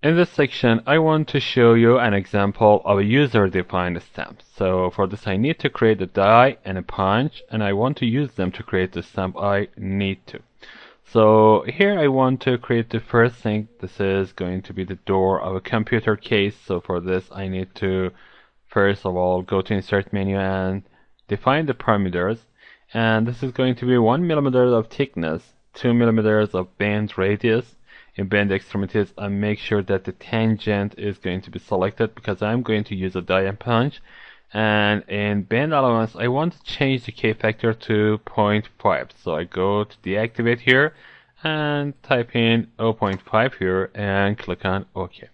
In this section, I want to show you an example of a user-defined stamp. So for this, I need to create a die and a punch, and I want to use them to create the stamp I need to. So here I want to create the first thing. This is going to be the door of a computer case. So for this, I need to first of all go to Insert menu and define the parameters. And this is going to be 1 millimeter of thickness, 2 millimeters of bend radius. In bend extremities, I make sure that the tangent is going to be selected because I'm going to use a die and punch. And in bend allowance, I want to change the K factor to 0.5. So I go to deactivate here and type in 0.5 here and click on OK.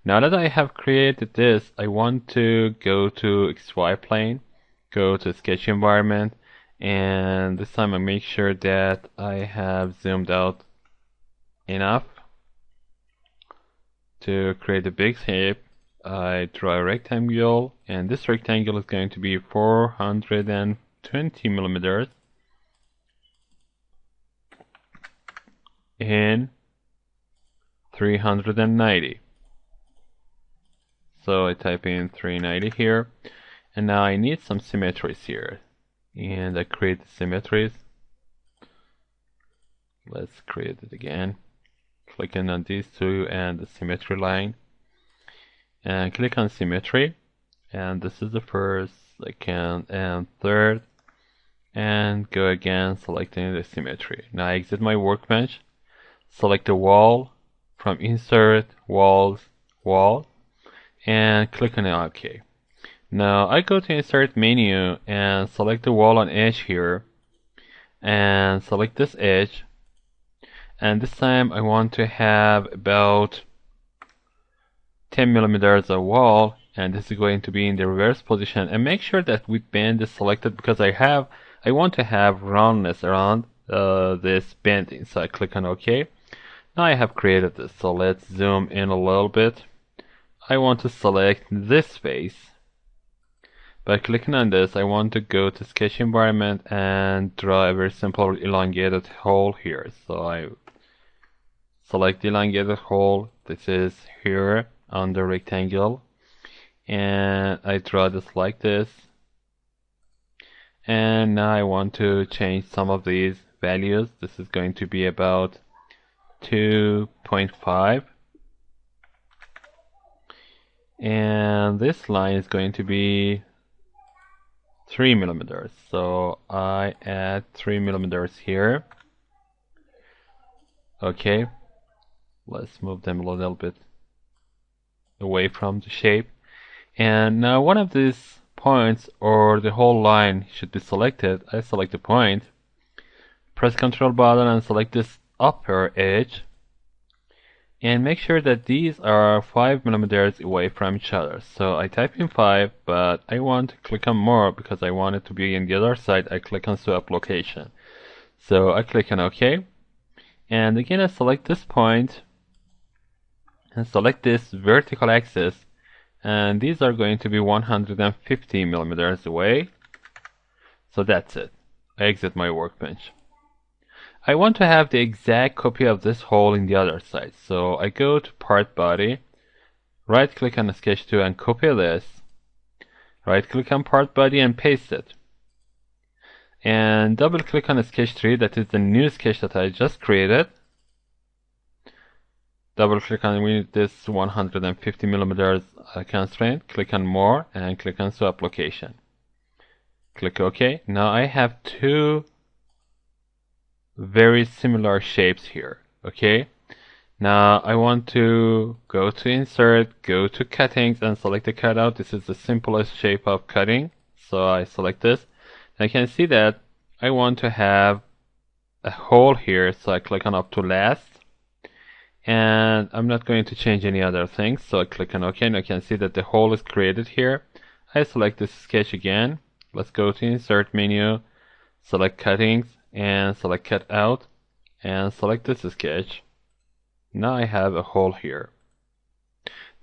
Now that I have created this, I want to go to XY plane, go to sketch environment, and this time I make sure that I have zoomed out enough to create a big shape. I draw a rectangle, and this rectangle is going to be 420 millimeters in 390. So I type in 390 here, and now I need some symmetries here, and I create the symmetries. Let's create it again. Clicking on these two and the symmetry line, and click on symmetry, and this is the first, second, and third, and go again selecting the symmetry. Now I exit my workbench, select the wall from insert, walls, wall, and click on OK. Now I go to insert menu and select the wall on edge here, and select this edge, and this time I want to have about 10 millimeters of wall, and this is going to be in the reverse position, and make sure that width band is selected because I want to have roundness around this bending. So I click on OK. Now I have created this, so let's zoom in a little bit. I want to select this face. By clicking on this, I want to go to sketch environment and draw a very simple elongated hole here. So I select the elongated hole. This is here on the rectangle, and I draw this like this. And now I want to change some of these values. This is going to be about 2.5, and this line is going to be 3 millimeters. So I add 3 millimeters here. Okay, let's move them a little bit away from the shape. And now one of these points or the whole line should be selected. I select the point, press Ctrl button and select this upper edge, and make sure that these are 5 millimeters away from each other. So I type in 5, but I want to click on more because I want it to be on the other side. I click on swap location. So I click on OK, and again I select this point and select this vertical axis, and these are going to be 150 millimeters away. So that's it. I exit my workbench. I want to have the exact copy of this hole in the other side. So I go to part body, right click on sketch 2 and copy this, right click on part body and paste it, and double click on sketch 3, that is the new sketch that I just created. Double click on this 150 millimeters constraint, click on more and click on swap location. Click OK. Now I have two very similar shapes here. Okay, now I want to go to insert, go to cuttings and select the cutout. This is the simplest shape of cutting, so I select this. And I can see that I want to have a hole here, so I click on up to last, and I'm not going to change any other things, so I click on OK, and I can see that the hole is created here. I select this sketch again. Let's go to insert menu, select cuttings and select cut out, and select this sketch. Now I have a hole here.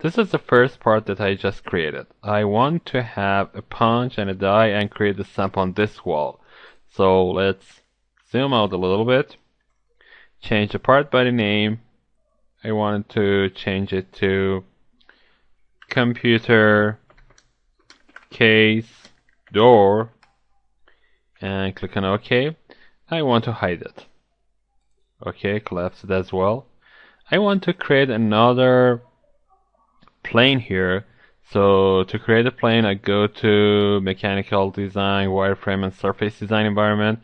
This is the first part that I just created. I want to have a punch and a die and create a stamp on this wall. So let's zoom out a little bit, change the part body name, I wanted to change it to computer case door and click on OK. I want to hide it. Okay, collapse it as well. I want to create another plane here. So to create a plane, I go to mechanical design, wireframe and surface design environment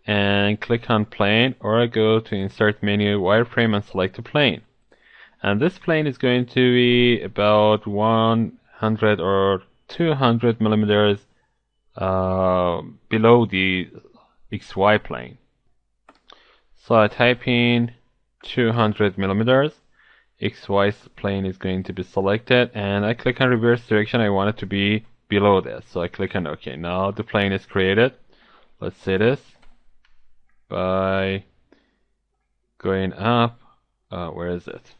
and click on plane, or I go to insert menu, wireframe and select a plane. And this plane is going to be about 100 or 200 millimeters below the XY plane. So I type in 200 millimeters. XY plane is going to be selected, and I click on reverse direction. I want it to be below this, so I click on OK. Now the plane is created. Let's see this by going up. Where is it?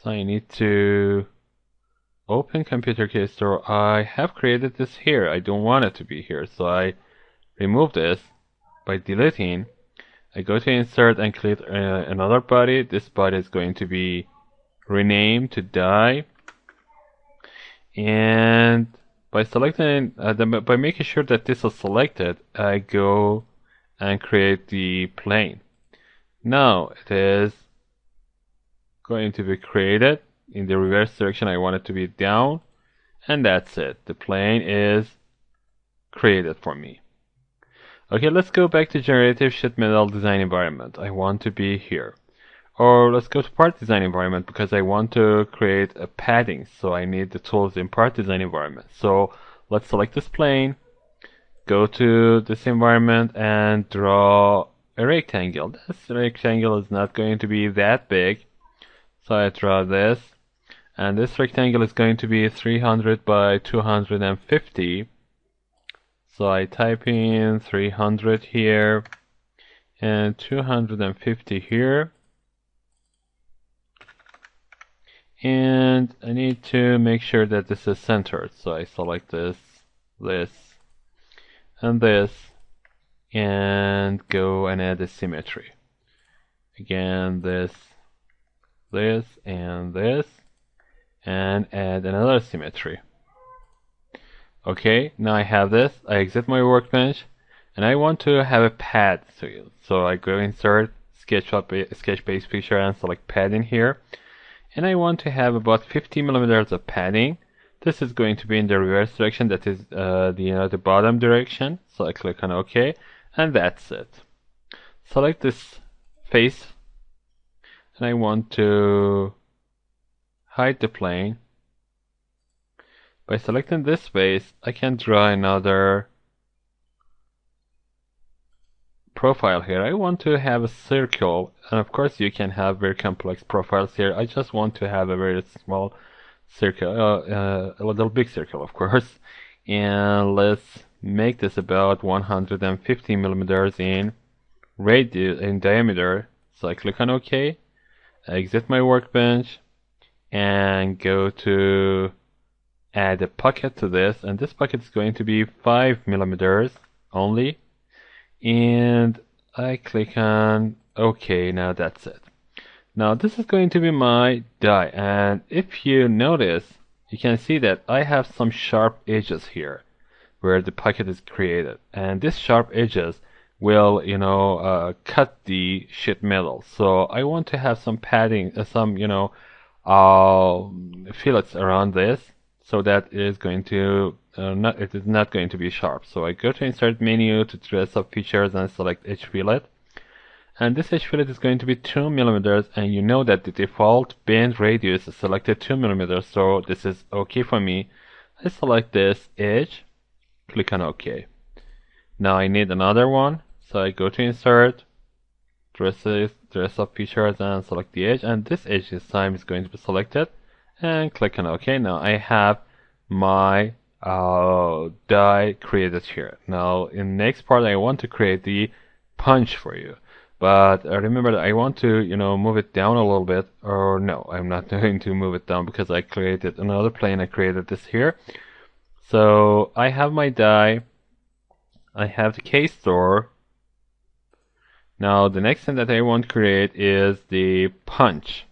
So I need to open computer case door. I have created this here. I don't want it to be here, so I remove this by deleting. I go to insert and click another body. This body is going to be renamed to die. And by selecting, by making sure that this is selected, I go and create the plane. Now it is going to be created in the reverse direction. I want it to be down, and that's it. The plane is created for me. Okay, let's go back to generative sheet metal design environment. I want to be here. Or let's go to part design environment because I want to create a padding. So I need the tools in part design environment. So let's select this plane, go to this environment and draw a rectangle. This rectangle is not going to be that big. So I draw this, and this rectangle is going to be 300 by 250. So I type in 300 here and 250 here. And I need to make sure that this is centered. So I select this, this, and this, and go and add a symmetry. Again, this, and this, and add another symmetry. Okay, now I have this. I exit my workbench, and I want to have a pad. So I go insert sketch base picture and select pad in here, and I want to have about 50 millimeters of padding. This is going to be in the reverse direction. That is the bottom direction. So I click on OK, and that's it. Select this face, and I want to hide the plane. By selecting this face, I can draw another profile here. I want to have a circle, and of course you can have very complex profiles here. I just want to have a very small circle, a little big circle, of course. And let's make this about 150 millimeters in radius, in diameter. So I click on OK, I exit my workbench, and go to add a pocket to this, and this pocket is going to be 5 millimeters only, and I click on OK. Now that's it. Now this is going to be my die, and if you notice, you can see that I have some sharp edges here where the pocket is created, and these sharp edges will cut the sheet metal. So I want to have some padding, some fillets around this, so that it is going to it is not going to be sharp. So I go to insert menu to dress up features and select edge fillet, and this edge fillet is going to be 2 millimeters, and you know that the default bend radius is selected 2 millimeters, so this is okay for me. I select this edge, click on OK. Now I need another one, so I go to insert, dress up features and select the edge, and this edge this time is going to be selected, and click on OK. Now I have my die created here. Now in the next part I want to create the punch for you, but remember that I want to move it down a little bit, or no, I'm not going to move it down because I created another plane. I created this here. So I have my die, I have the case door. Now the next thing that I want to create is the punch.